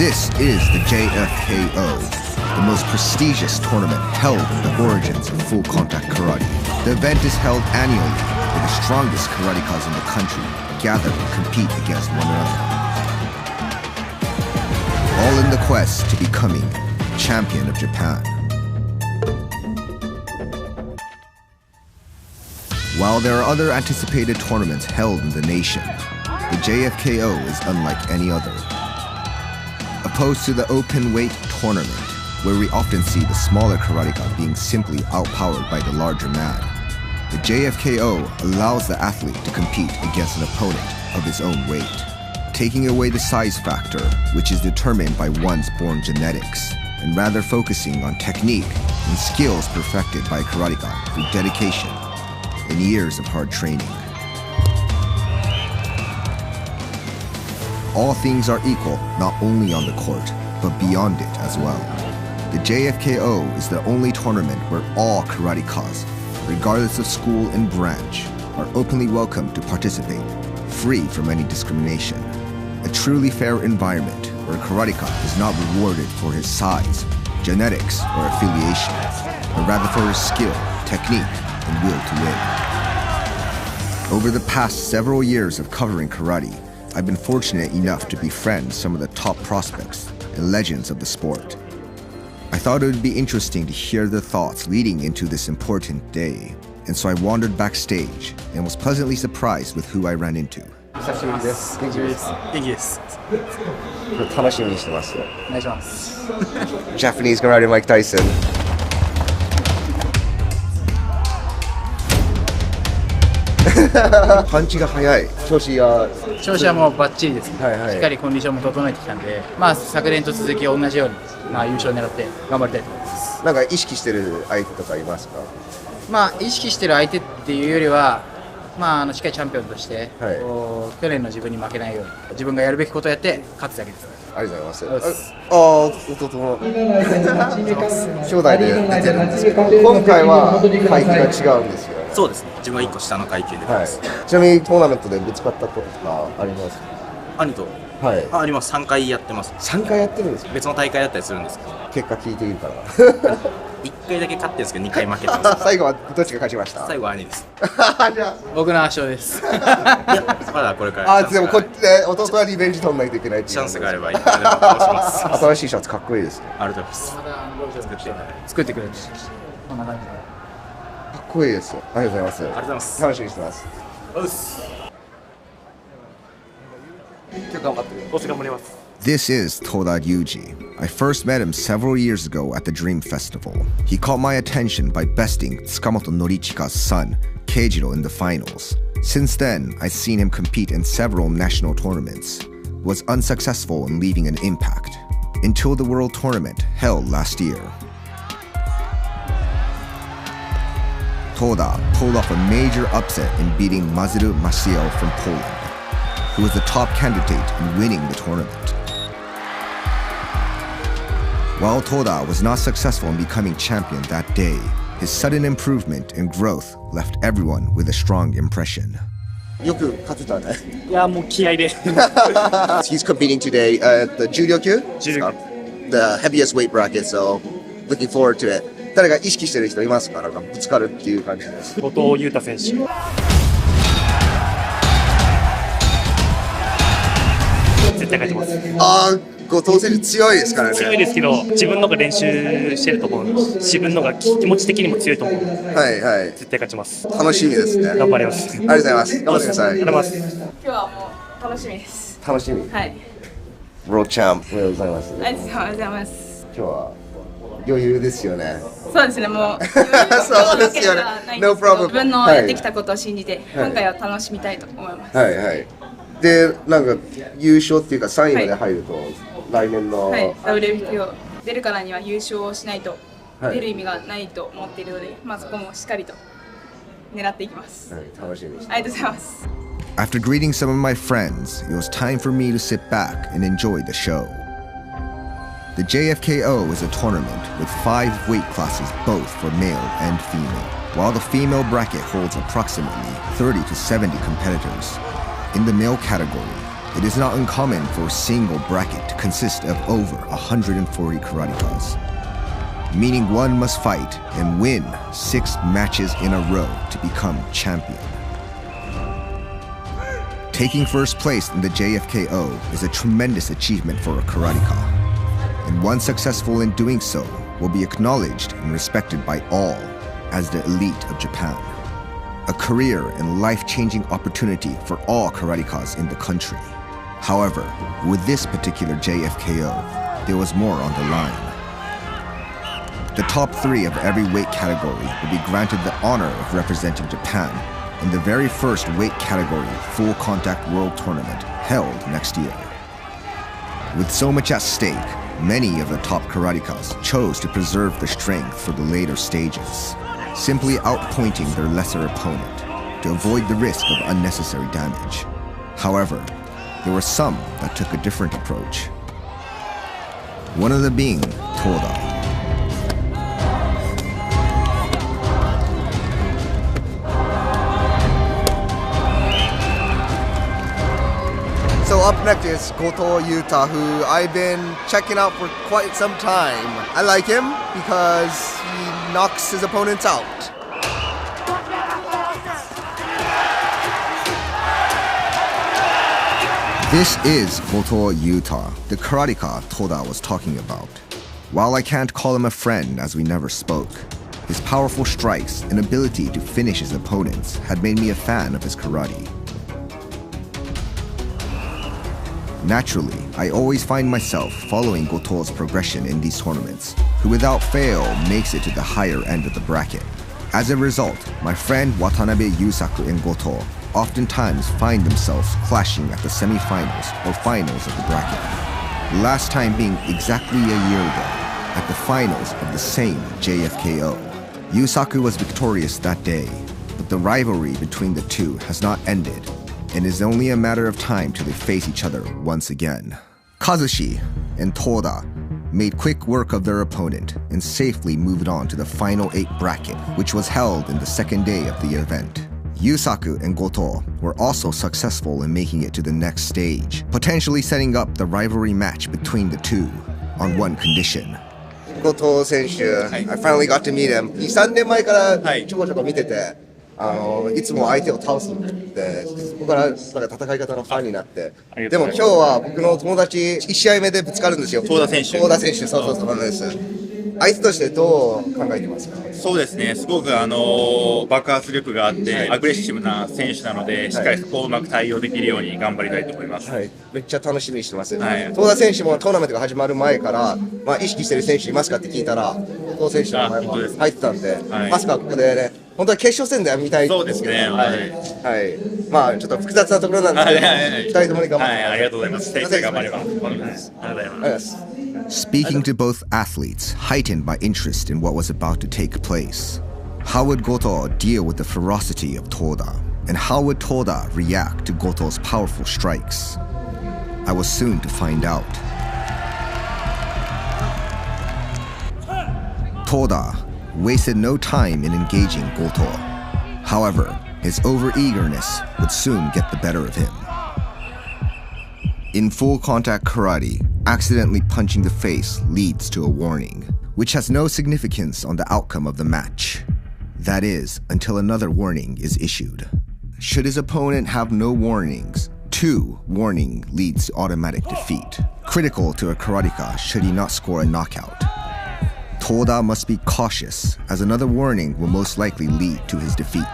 This is the JFKO, the most prestigious tournament held in the origins of full contact karate. The event is held annually where the strongest karatekas in the country gather and compete against one another, all in the quest to becoming champion of Japan. While there are other anticipated tournaments held in the nation, the JFKO is unlike any other. Opposed to the open weight tournament, where we often see the smaller karateka being simply outpowered by the larger man, the JFKO allows the athlete to compete against an opponent of his own weight, taking away the size factor, which is determined by one's born genetics, and rather focusing on technique and skills perfected by a karateka through dedication and years of hard training. All things are equal not only on the court, but beyond it as well. The JFKO is the only tournament where all karatekas, regardless of school and branch, are openly welcome to participate, free from any discrimination. A truly fair environment where a karateka is not rewarded for his size, genetics, or affiliation, but rather for his skill, technique, and will to win. Over the past several years of covering karate, I've been fortunate enough to befriend some of the top prospects and legends of the sport. I thought it would be interesting to hear their thoughts leading into this important day, and so I wandered backstage and was pleasantly surprised with who I ran into. 久しぶりです。元気です。元気です。楽しみにしてます。お願いします。Japanese karate Mike Tyson. パンチが速い。調子はもうバッチリですね。はいはい、しっかりコンディションも整えてきたんで、まあ昨年と続き同じように、優勝を狙って頑張りたいと思います。なんか意識してる相手とかいますか？意識してる相手っていうよりは、しっかりチャンピオンとして、去年の自分に負けないように、自分がやるべきことをやって勝つだけです。ありがとうございます。弟の兄弟で出てるんですけど、今回は階級が違うんですよ。そうですね。自分は1個下の階級で出てます。ちなみにトーナメントでぶつかったこととかありますか？兄と、あります。3回やってます。3回やってるんですか？別の大会だったりするんですけど。結果聞いているから。1回だけ勝ってるんですけど2回負けてます。最後はどっちが勝ちました？最後は兄です。僕の圧勝です。まだこれから。でも弟はリベンジ取らないといけない。チャンスがあればいい。新しいシャツかっこいいですね。ありがとうございます。作ってくれる。こんな感じで。かっこいいです。ありがとうございます。ありがとうございます。楽しみにしてます。今日頑張ってね。頑張ります。This is Toda Yuji. I first met him several years ago at the Dream Festival. He caught my attention by besting Tsukamoto Norichika's son, Keijiro, in the finals. Since then, I've seen him compete in several national tournaments, was unsuccessful in leaving an impact, until the World Tournament held last year. Toda pulled off a major upset in beating Masaru Masayo from Poland, who was the top candidate in winning the tournament. While Toda was not successful in becoming champion that day, his sudden improvement and growth left everyone with a strong impression. よく勝てたね。いやもう気合で。He's competing today at the Juryoku? The heaviest weight bracket, so looking forward to it. 誰か意識してる人いますか？なんかぶつかるっていう感じです。後藤優太選手。絶対勝ちます。後藤選手強いですからね。強いですけど、自分のが練習してると思う。自分のが気持ち的にも強いと思う。絶対勝ちます。楽しみですね。頑張ります。ありがとうございます。頑張ってください。ありがとうございます。今日はもう楽しみです。楽しみ。はい。World Champ おめでとうございます。ありがとうございます。今日は余裕ですよね。そうですね、もうそうですよね。No problem。自分のやってきたことを信じて、今回は楽しみたいと思います。はいはい。で、なんか優勝っていうか3位まで入ると、来年の、WKO 出るからには優勝をしないと出る意味がないと思っているので、そこもしっかりと狙っていきます。楽しみにして。ありがとうございます。After greeting some of my friends, it was time for me to sit back and enjoy the show. The JFKO is a tournament with 5 weight classes both for male and female, while the female bracket holds approximately 30 to 70 competitors. In the male category, It is not uncommon for a single bracket to consist of over 140 karatekas, meaning one must fight and win 6 matches in a row to become champion. Taking first place in the JFKO is a tremendous achievement for a karateka, and one successful in doing so will be acknowledged and respected by all as the elite of Japan. A career and life-changing opportunity for all karatekas in the country. However, with this particular JFKO, there was more on the line. The top 3 of every weight category will be granted the honor of representing Japan in the very first weight category full contact world tournament held next year. With so much at stake, many of the top karatekas chose to preserve their strength for the later stages, simply outpointing their lesser opponent to avoid the risk of unnecessary damage. However, there were some that took a different approach. One of them being Toda. So up next is Goto Yuta, who I've been checking out for quite some time. I like him because he knocks his opponents out. This is Goto Yuta, the karateka Toda was talking about. While I can't call him a friend as we never spoke, his powerful strikes and ability to finish his opponents had made me a fan of his karate. Naturally, I always find myself following Goto's progression in these tournaments, who without fail makes it to the higher end of the bracket. As a result, my friend Watanabe Yusaku and Goto oftentimes find themselves clashing at the semifinals or finals of the bracket. The last time being exactly a year ago, at the finals of the same JFKO. Yusaku was victorious that day, but the rivalry between the two has not ended, and is only a matter of time till they face each other once again. Kazushi and Toda made quick work of their opponent and safely moved on to the final 8 bracket, which was held in the second day of the event. Yusaku and Goto were also successful in making it to the next stage, potentially setting up the rivalry match between the two on one condition. Goto 選手、I finally got to meet him. 2、3年前からちょこちょこ見てて、いつも相手を倒すんで、そこからなんか戦い方のファンになって。でも今日は僕の友達1試合目でぶつかるんですよ。トーダ選手。トーダ選手、そうなんです。相手としてどう考えてますか？そうですね、すごく爆発力があってアグレッシブな選手なので、しっかりそこをうまく対応できるように頑張りたいと思います。はい、めっちゃ楽しみにしてます。はい、東田選手もトーナメントが始まる前から、意識してる選手いますかって聞いたら、東選手の名前も入ってたんで、まさかここでね、本当は決勝戦では見たい。そうですね。はい。ちょっと複雑なところなんですけど、2人ともに頑張って。はい、ありがとうございます。精一杯頑張れば。ありがとうございます。Speaking to both athletes, heightened by interest in what was about to take place. How would Goto deal with the ferocity of Toda? And how would Toda react to Goto's powerful strikes? I was soon to find out. Toda wasted no time in engaging Goto. However, his overeagerness would soon get the better of him. In full contact karate, accidentally punching the face leads to a warning, which has no significance on the outcome of the match. That is, until another warning is issued. Should his opponent have no warnings, 2 warning leads to automatic defeat, critical to a karateka should he not score a knockout. Toda must be cautious, as another warning will most likely lead to his defeat.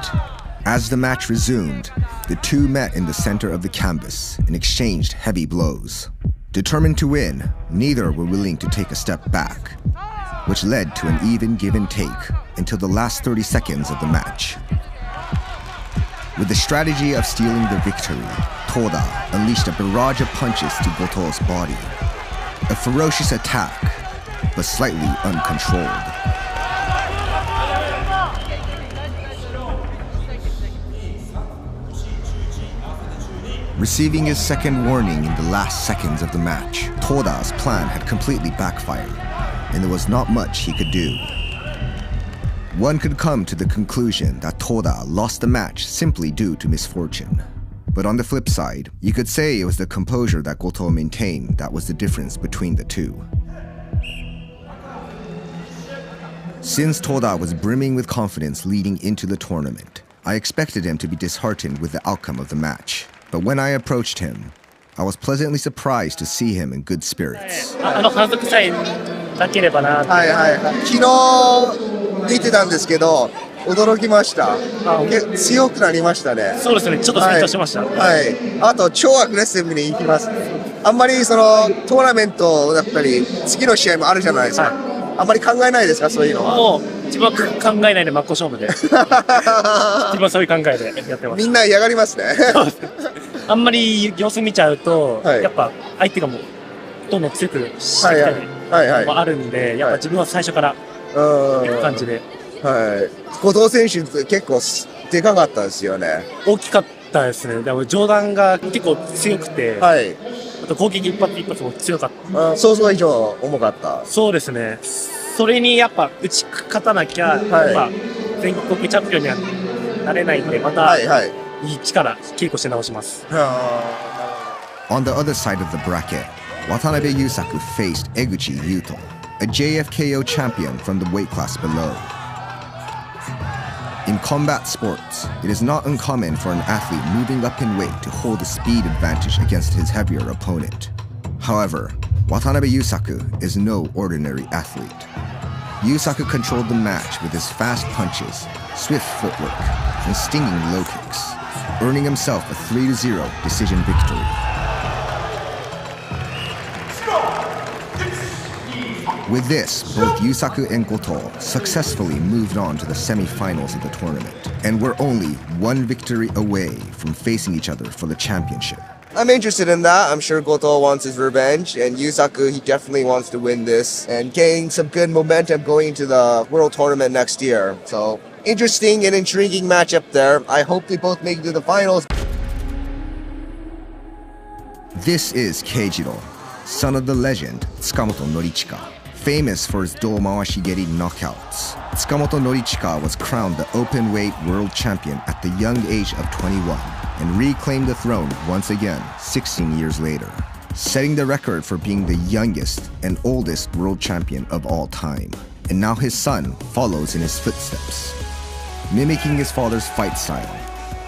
As the match resumed, the two met in the center of the canvas and exchanged heavy blows. Determined to win, neither were willing to take a step back, which led to an even give and take until the last 30 seconds of the match. With the strategy of stealing the victory, Toda unleashed a barrage of punches to Goto's body. A ferocious attack, but slightly uncontrolled. Receiving his second warning in the last seconds of the match, Toda's plan had completely backfired, and there was not much he could do. One could come to the conclusion that Toda lost the match simply due to misfortune. But on the flip side, you could say it was the composure that Goto maintained that was the difference between the two. Since Toda was brimming with confidence leading into the tournament, I expected him to be disheartened with the outcome of the match. But when I approached him, I was pleasantly surprised to see him in good spirits. 反則さえなければな。はいはいはい。昨日見てたんですけど、驚きました。強くなりましたね。そうですね、ちょっと成長しました。はい。あと、超アグレッシブに行きます。あんまりそのトーナメントだったり、次の試合もあるじゃないですか。あんまり考えないですか、そういうのは。もう、自分は考えないで真っ向勝負で。自分はそういう考えでやってます。みんな嫌がりますね。あんまり様子見ちゃうと、やっぱ相手がもう、どんどん強くしてきたりもあるんで、やっぱ自分は最初から行く感じで。はい。後藤選手結構でかかったですよね。大きかったですね。でも上段が結構強くて、はい、あと攻撃一発一発も強かった。想像以上重かった。そうですね。それにやっぱ打ち勝たなきゃ、やっぱ全国チャンピオンにはなれないんで、またいい力稽古して直します。On the other side of the bracket, Watanabe Yusaku faced Eguchi Yuto, a JFKO champion from the weight class below. In combat sports, it is not uncommon for an athlete moving up in weight to hold a speed advantage against his heavier opponent. However, Watanabe Yusaku is no ordinary athlete. Yusaku controlled the match with his fast punches, swift footwork, and stinging low kicks, earning himself a 3-0 decision victory. With this, both Yusaku and Goto successfully moved on to the semifinals of the tournament, and were only one victory away from facing each other for the championship. I'm interested in that. I'm sure Goto wants his revenge, and Yusaku, he definitely wants to win this and gain some good momentum going into the World Tournament next year. So, interesting and intriguing matchup there. I hope they both make it to the finals. This is Keijiro, son of the legend Tsukamoto Norichika. Famous for his do-mawashigeri knockouts, Tsukamoto Norichika was crowned the open-weight world champion at the young age of 21 and reclaimed the throne once again 16 years later, setting the record for being the youngest and oldest world champion of all time. And now his son follows in his footsteps. Mimicking his father's fight style,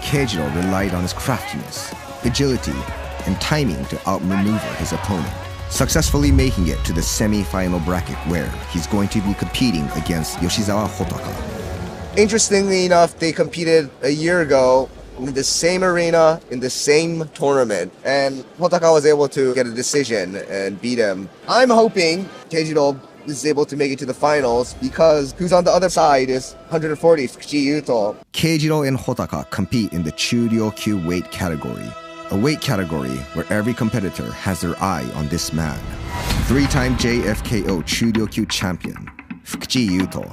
Keijiro relied on his craftiness, agility, and timing to outmaneuver his opponent, successfully making it to the semi-final bracket where he's going to be competing against Yoshizawa Hotaka. Interestingly enough, they competed a year ago in the same arena, in the same tournament, and Hotaka was able to get a decision and beat him. I'm hoping Keijiro is able to make it to the finals because who's on the other side is 140, Fukuchi Yuto. Keijiro and Hotaka compete in the Churyokyu weight category, a weight category where every competitor has their eye on this man. Three-time JFKO Churyokyu champion, Fukuchi Yuto.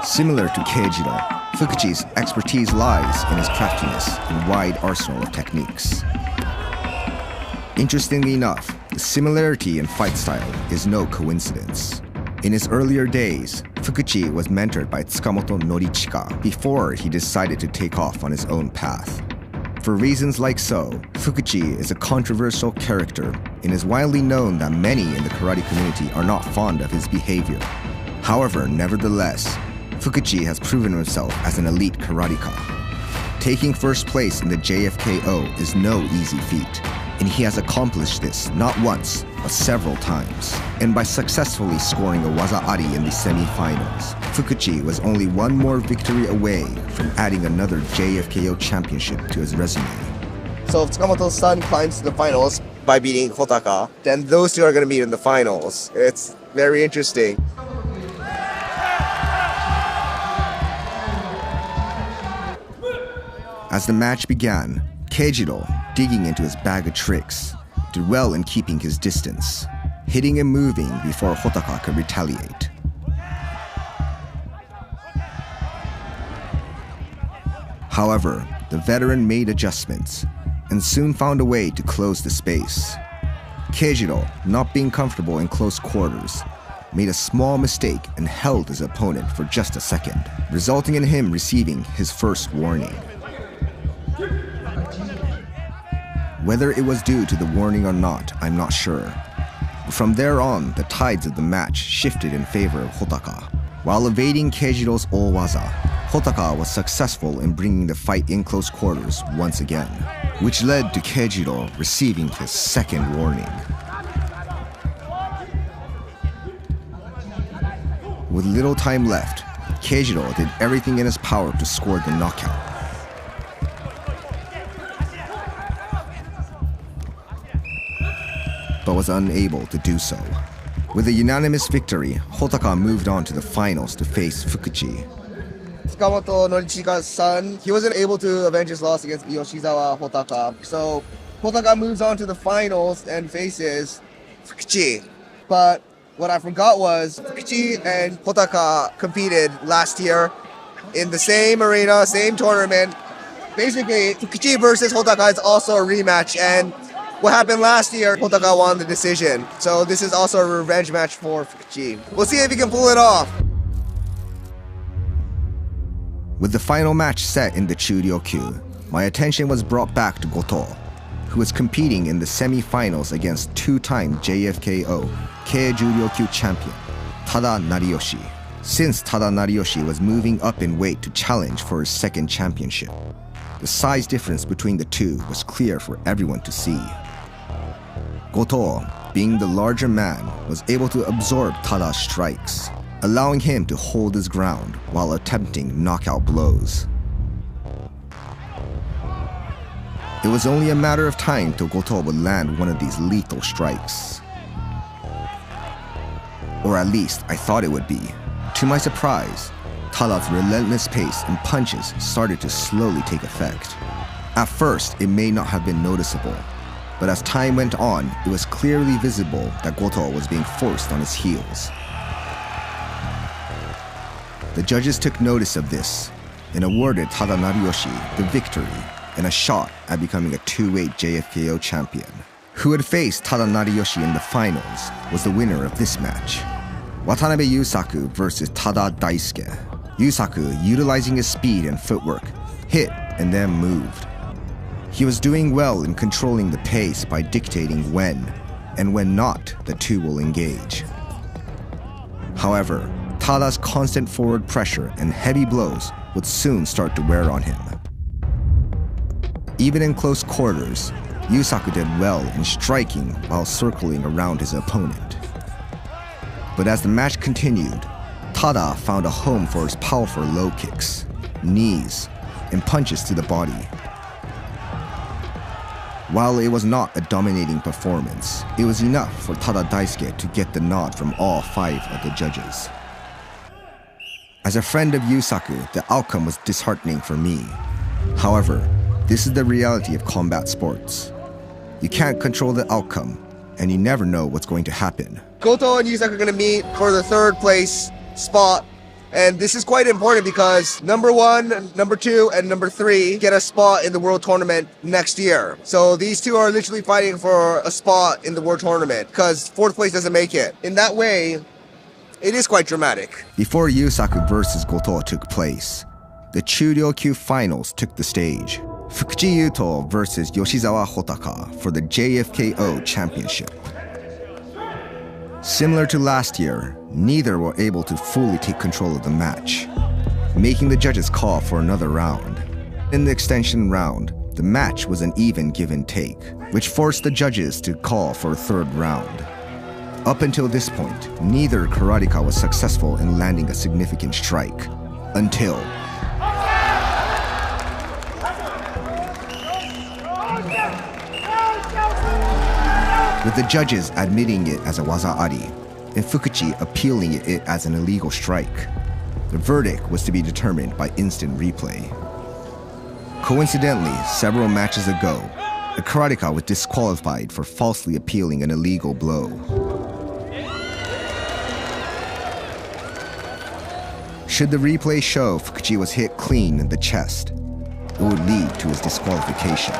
Similar to Keijiro, Fukuchi's expertise lies in his craftiness and wide arsenal of techniques. Interestingly enough, the similarity in fight style is no coincidence. In his earlier days, Fukuchi was mentored by Tsukamoto Norichika before he decided to take off on his own path. For reasons like so, Fukuchi is a controversial character and is widely known that many in the karate community are not fond of his behavior. However, nevertheless, Fukuchi has proven himself as an elite karateka. Taking first place in the JFKO is no easy feat, and he has accomplished this not once, but several times. And by successfully scoring a waza-ari in the semi-finals, Fukuchi was only one more victory away from adding another JFKO championship to his resume. So if Tsukamoto's son climbs to the finals by beating Hotaka, then those two are going to meet in the finals. It's very interesting. As the match began, Keijiro, digging into his bag of tricks, did well in keeping his distance, hitting and moving before Hotaka could retaliate. However, the veteran made adjustments and soon found a way to close the space. Keijiro, not being comfortable in close quarters, made a small mistake and held his opponent for just a second, resulting in him receiving his first warning. Whether it was due to the warning or not, I'm not sure. But from there on, the tides of the match shifted in favor of Hotaka. While evading Keijiro's all-waza, Hotaka was successful in bringing the fight in close quarters once again, which led to Keijiro receiving his second warning. With little time left, Keijiro did everything in his power to score the knockout. But was unable to do so. With a unanimous victory, Hotaka moved on to the finals to face Fukuchi. Tsukamoto Norichika-san, he wasn't able to avenge his loss against Yoshizawa Hotaka. So Hotaka moves on to the finals and faces Fukuchi. But what I forgot was Fukuchi and Hotaka competed last year in the same arena, same tournament. Basically, Fukuchi versus Hotaka is also a rematch, and what happened last year, Hotaka won the decision. So this is also a revenge match for Fukuchi. We'll see if he can pull it off. With the final match set in the Churyokyu, my attention was brought back to Goto, who was competing in the semifinals against two-time JFKO Keijuryokyu champion, Toda Nariyoshi. Since Toda Nariyoshi was moving up in weight to challenge for his second championship, the size difference between the two was clear for everyone to see. Goto, being the larger man, was able to absorb Toda's strikes, allowing him to hold his ground while attempting knockout blows. It was only a matter of time till Goto would land one of these lethal strikes. Or at least I thought it would be. To my surprise, Toda's relentless pace and punches started to slowly take effect. At first, it may not have been noticeable, but as time went on, it was clearly visible that Goto was being forced on his heels. The judges took notice of this and awarded Toda Nariyoshi the victory and a shot at becoming a two-weight JFKO champion. Who would face Toda Nariyoshi in the finals was the winner of this match. Watanabe Yusaku versus Tada Daisuke. Yusaku, utilizing his speed and footwork, hit and then moved. He was doing well in controlling the pace by dictating when, and when not, the two will engage. However, Tada's constant forward pressure and heavy blows would soon start to wear on him. Even in close quarters, Yusaku did well in striking while circling around his opponent. But as the match continued, Toda found a home for his powerful low kicks, knees, and punches to the body. While it was not a dominating performance, it was enough for Toda Daisuke to get the nod from all 5 of the judges. As a friend of Yusaku, the outcome was disheartening for me. However, this is the reality of combat sports. You can't control the outcome, and you never know what's going to happen. Goto and Yusaku are going to meet for the 3rd place spot. And this is quite important because number 1, number 2, and number 3 get a spot in the World Tournament next year. So these two are literally fighting for a spot in the World Tournament because 4th place doesn't make it. In that way, it is quite dramatic. Before Yusaku versus Goto took place, the Churyokyu finals took the stage. Fukuchi Yuto versus Yoshizawa Hotaka for the JFKO championship. Similar to last year, neither were able to fully take control of the match, making the judges call for another round. In the extension round, the match was an even give and take, which forced the judges to call for a 3rd round. Up until this point, neither karateka was successful in landing a significant strike, until with the judges admitting it as a waza-ari, and Fukuchi appealing it as an illegal strike. The verdict was to be determined by instant replay. Coincidentally, several matches ago, a karateka was disqualified for falsely appealing an illegal blow. Should the replay show Fukuchi was hit clean in the chest, it would lead to his disqualification.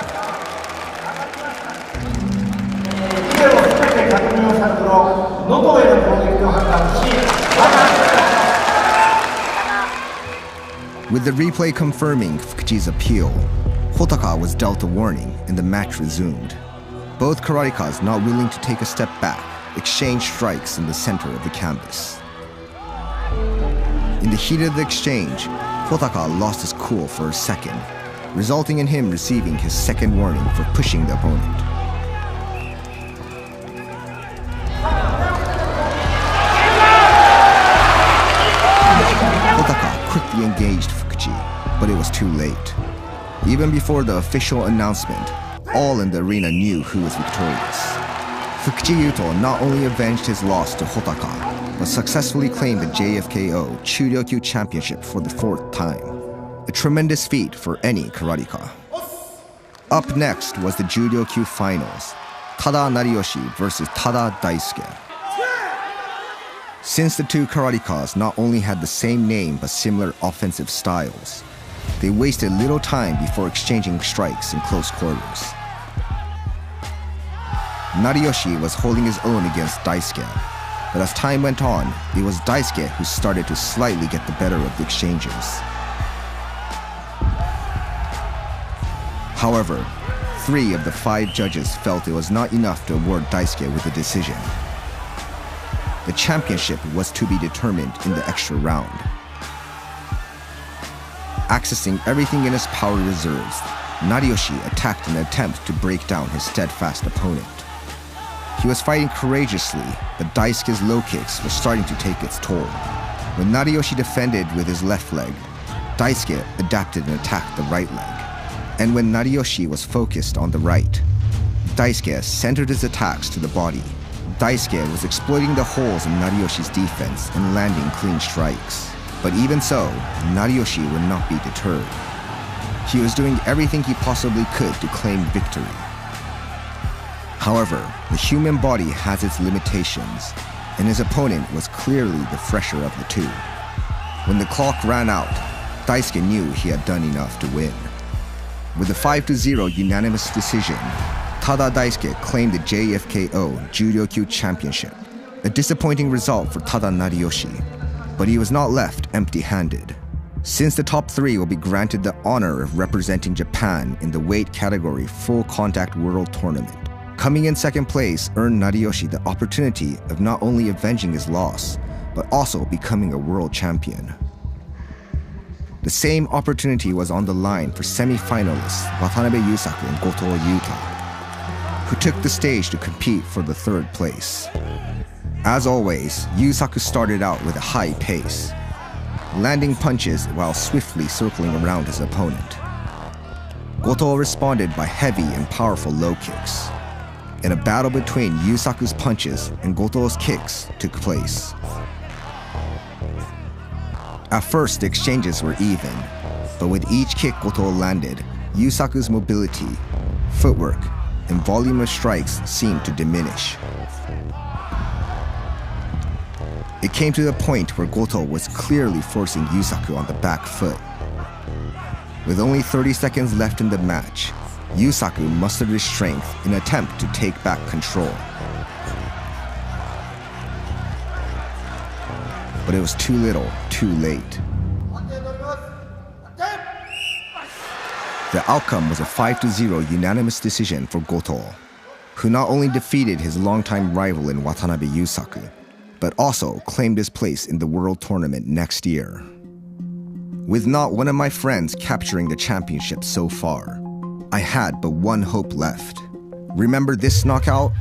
With the replay confirming Fukuchi's appeal, Hotaka was dealt a warning and the match resumed. Both karatekas, not willing to take a step back, exchanged strikes in the center of the canvas. In the heat of the exchange, Hotaka lost his cool for a second, resulting in him receiving his second warning for pushing the opponent. Hotaka quickly engaged Fukuchi, but it was too late. Even before the official announcement, all in the arena knew who was victorious. Fukuchi Yuto not only avenged his loss to Hotaka, but successfully claimed the JFKO Churyokyu Championship for the 4th time. A tremendous feat for any karateka. Up next was the Juryokyu finals, Tada Nariyoshi versus Tada Daisuke. Since the two karatekas not only had the same name but similar offensive styles, they wasted little time before exchanging strikes in close quarters. Nariyoshi was holding his own against Daisuke, but as time went on, it was Daisuke who started to slightly get the better of the exchanges. However, 3 of the 5 judges felt it was not enough to award Daisuke with a decision. The championship was to be determined in the extra round. Accessing everything in his power reserves, Nariyoshi attacked in an attempt to break down his steadfast opponent. He was fighting courageously, but Daisuke's low kicks were starting to take its toll. When Nariyoshi defended with his left leg, Daisuke adapted and attacked the right leg. And when Nariyoshi was focused on the right, Daisuke centered his attacks to the body. Daisuke was exploiting the holes in Nariyoshi's defense and landing clean strikes. But even so, Nariyoshi would not be deterred. He was doing everything he possibly could to claim victory. However, the human body has its limitations, and his opponent was clearly the fresher of the two. When the clock ran out, Daisuke knew he had done enough to win. With a 5-0 unanimous decision, Tada Daisuke claimed the JFKO Juryokyu Championship. A disappointing result for Tada Nariyoshi, but he was not left empty-handed. Since the top 3 will be granted the honor of representing Japan in the weight category Full Contact World Tournament, coming in second place earned Nariyoshi the opportunity of not only avenging his loss, but also becoming a world champion. The same opportunity was on the line for semi-finalists Watanabe Yusaku and Goto Yuta, who took the stage to compete for the 3rd place. As always, Yusaku started out with a high pace, landing punches while swiftly circling around his opponent. Goto responded by heavy and powerful low kicks, and a battle between Yusaku's punches and Goto's kicks took place. At first, the exchanges were even, but with each kick Goto landed, Yusaku's mobility, footwork, and volume of strikes seemed to diminish. It came to the point where Goto was clearly forcing Yusaku on the back foot. With only 30 seconds left in the match, Yusaku mustered his strength in an attempt to take back control. But it was too little, too late. The outcome was a 5-0 unanimous decision for Goto, who not only defeated his longtime rival in Watanabe Yusaku, but also claimed his place in the World Tournament next year. With not one of my friends capturing the championship so far, I had but one hope left. Remember this knockout?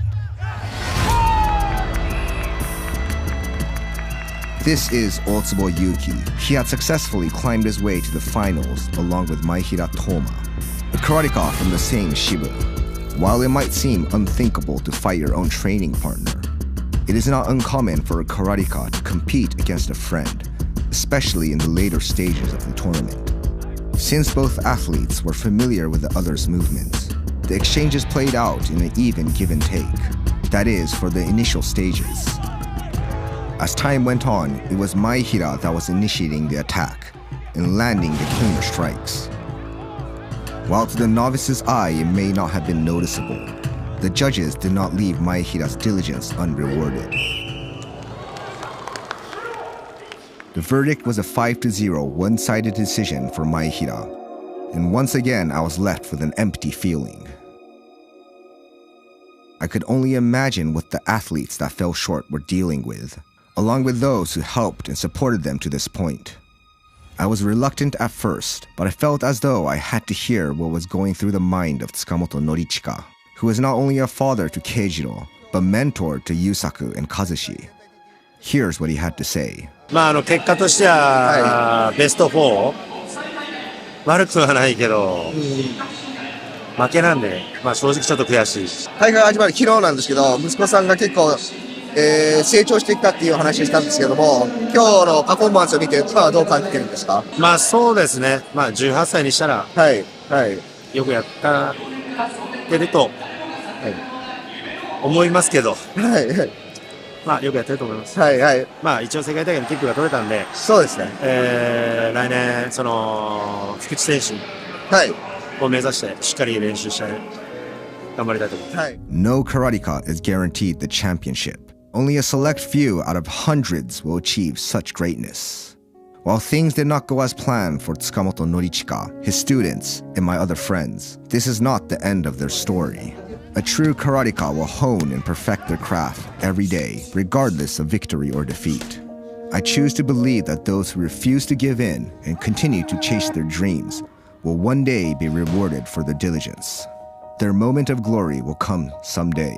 This is Otsubo Yuki. He had successfully climbed his way to the finals along with Maehira Toma, a karateka from the same Shibu. While it might seem unthinkable to fight your own training partner, it is not uncommon for a karateka to compete against a friend, especially in the later stages of the tournament. Since both athletes were familiar with the other's movements, the exchanges played out in an even give and take. That is, for the initial stages. As time went on, it was Maehira that was initiating the attack and landing the cleaner strikes. While to the novice's eye it may not have been noticeable, the judges did not leave Maehira's diligence unrewarded. The verdict was a 5-0 one-sided decision for Maehira. And once again, I was left with an empty feeling. I could only imagine what the athletes that fell short were dealing with, along with those who helped and supported them to this point. I was reluctant at first, but I felt as though I had to hear what was going through the mind of Tsukamoto Norichika, who is not only a father to Keijiro, but mentor to Yusaku and Kazushi. Here's what he had to say. 結果としては、ベスト4、悪くはないけど、負けなんで、正直ちょっと悔しい。大会が始まる昨日なんですけど、息子さんが結構、成長してきたっていう話をしたんですけども、今日のパフォーマンスを見て、今はどう感じてるんですか？そうですね。18歳にしたら、よくやってると、思いますけど、よくやってると思います。一応世界大会のキックが取れたんで、そうですね。来年、福地選手を目指して、しっかり練習して、頑張りたいと思います。No karateka is guaranteed the championship. Only a select few out of hundreds will achieve such greatness. While things did not go as planned for Tsukamoto Norichika, his students, and my other friends, this is not the end of their story. A true karateka will hone and perfect their craft every day, regardless of victory or defeat. I choose to believe that those who refuse to give in and continue to chase their dreams will one day be rewarded for their diligence. Their moment of glory will come someday.